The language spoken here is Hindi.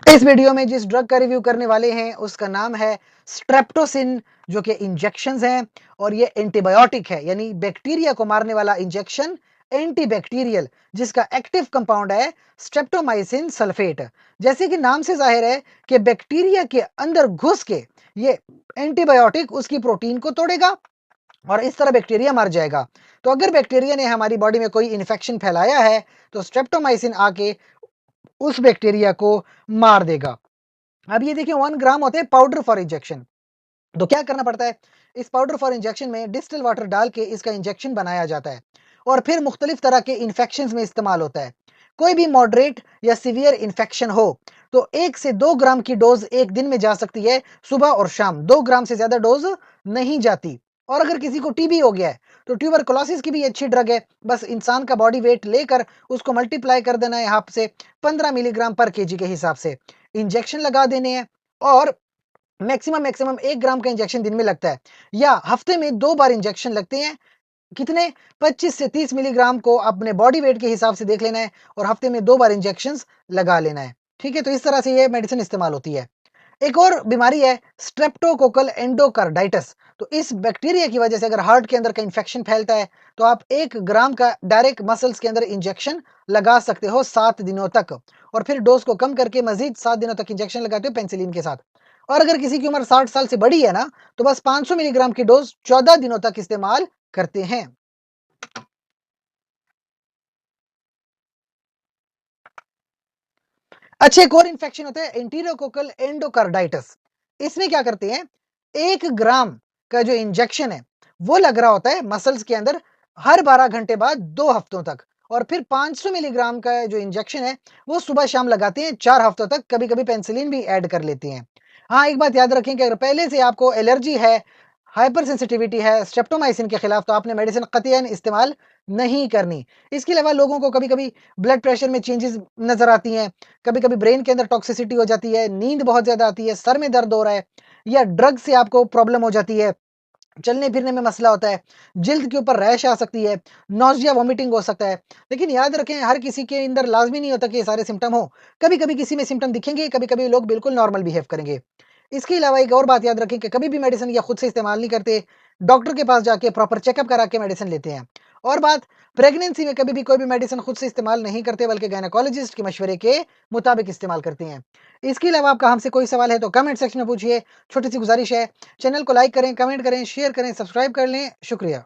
इस वीडियो में जिस ड्रग का रिव्यू करने वाले हैं उसका नाम है स्ट्रेप्टोसिन, जो कि इंजेक्शंस हैं और ये एंटीबायोटिक है, यानी बैक्टीरिया को मारने वाला इंजेक्शन, एंटीबैक्टीरियल, जिसका एक्टिव कंपाउंड है स्ट्रेप्टोमाइसिन सल्फेट। जैसे कि नाम से जाहिर है कि बैक्टीरिया के अंदर घुस के ये एंटीबायोटिक उसकी प्रोटीन को तोड़ेगा और इस तरह बैक्टीरिया मर जाएगा। तो अगर बैक्टीरिया ने हमारी बॉडी में कोई इन्फेक्शन फैलाया है तो स्ट्रेप्टोमाइसिन आके उस बैक्टीरिया को मार देगा। अब ये देखिए 1 ग्राम होते हैं पाउडर फॉर इंजेक्शन। तो क्या करना पड़ता है, इस पाउडर फॉर इंजेक्शन में डिस्टिल वाटर डाल के इसका इंजेक्शन बनाया जाता है और फिर मुख्तलिफ तरह के इन्फेक्शंस में इस्तेमाल होता है। कोई भी मॉडरेट या सीवियर इन्फेक्शन हो तो 1 से 2 ग्राम की डोज एक दिन में जा सकती है, सुबह और शाम। 2 ग्राम से ज्यादा डोज नहीं जाती। और अगर किसी को टीबी हो गया है तो ट्यूबरकुलोसिस की भी अच्छी ड्रग है। बस इंसान का बॉडी वेट लेकर उसको मल्टीप्लाई कर देना है यहाँ से 15 मिलीग्राम पर केजी के हिसाब से, इंजेक्शन लगा देने हैं और मैक्सिमम 1 ग्राम का इंजेक्शन दिन में लगता है या हफ्ते में 2 बार इंजेक्शन लगते हैं। कितने? 25 से 30 मिलीग्राम को अपने बॉडी वेट के हिसाब से देख लेना है और हफ्ते में 2 बार इंजेक्शंस लगा लेना है। ठीक है, तो इस तरह से ये मेडिसिन इस्तेमाल होती है। एक और बीमारी है स्ट्रेप्टोकोकल एंडोकार्डाइटिस। तो इस बैक्टीरिया की वजह से अगर हार्ट के अंदर का इंफेक्शन फैलता है तो आप 1 ग्राम का डायरेक्ट मसल्स के अंदर इंजेक्शन लगा सकते हो 7 दिनों तक और फिर डोज को कम करके मजीद 7 दिनों तक इंजेक्शन लगाते हो पेनिसिलिन के साथ। और अगर किसी की उम्र 60 साल से बड़ी है ना तो बस 500 मिलीग्राम की डोज 14 दिनों तक इस्तेमाल करते हैं। अच्छा, एक और इंफेक्शन होता है एंटीरोकोकल एंडोकार्डाइटिस। इसमें क्या करते हैं, 1 ग्राम का जो इंजेक्शन है वो लग रहा होता है मसल्स के अंदर हर 12 घंटे बाद 2 हफ्तों तक और फिर 500 मिलीग्राम का जो इंजेक्शन है वो सुबह शाम लगाते हैं 4 हफ्तों तक। कभी-कभी पेनिसिलिन भी ऐड कर लेते हैं। हाँ, एक बात याद रखें कि अगर पहले से आपको एलर्जी है, हाइपर सेंसिटिविटी है स्ट्रेप्टोमाइसिन के खिलाफ तो आपने मेडिसिन कतईन इस्तेमाल नहीं करनी। इसके अलावा लोगों को कभी-कभी ब्लड प्रेशर में चेंजेस नज़र आती हैं, कभी-कभी ब्रेन के अंदर टॉक्सिसिटी हो जाती है, नींद बहुत ज़्यादा आती है, सर में दर्द हो रहा है या ड्रग से आपको प्रॉब्लम हो जाती है, चलने-फिरने में मसला होता है, जिल्द के ऊपर रैश आ सकती है, नौसिया, वोमिटिंग हो सकता है। लेकिन याद रखें हर किसी के अंदर लाज़मी नहीं होता कि ये सारे सिम्पटम हो। कभी-कभी किसी में सिम्पटम दिखेंगे, कभी-कभी लोग बिल्कुल नॉर्मल बिहेव करेंगे। इसके अलावा एक और बात याद रखें कि कभी भी मेडिसिन या खुद से इस्तेमाल नहीं करते, डॉक्टर के पास जाके प्रॉपर चेकअप करा के मेडिसिन लेते हैं। और बात प्रेगनेंसी में कभी भी कोई भी मेडिसिन खुद से इस्तेमाल नहीं करते बल्कि गायनेकोलॉजिस्ट के मशवरे के मुताबिक इस्तेमाल करते हैं। इसके अलावा आपका हमसे कोई सवाल है तो कमेंट सेक्शन में पूछिए। छोटी सी गुजारिश है, चैनल को लाइक करें, कमेंट करें, शेयर करें, सब्सक्राइब कर लें। शुक्रिया।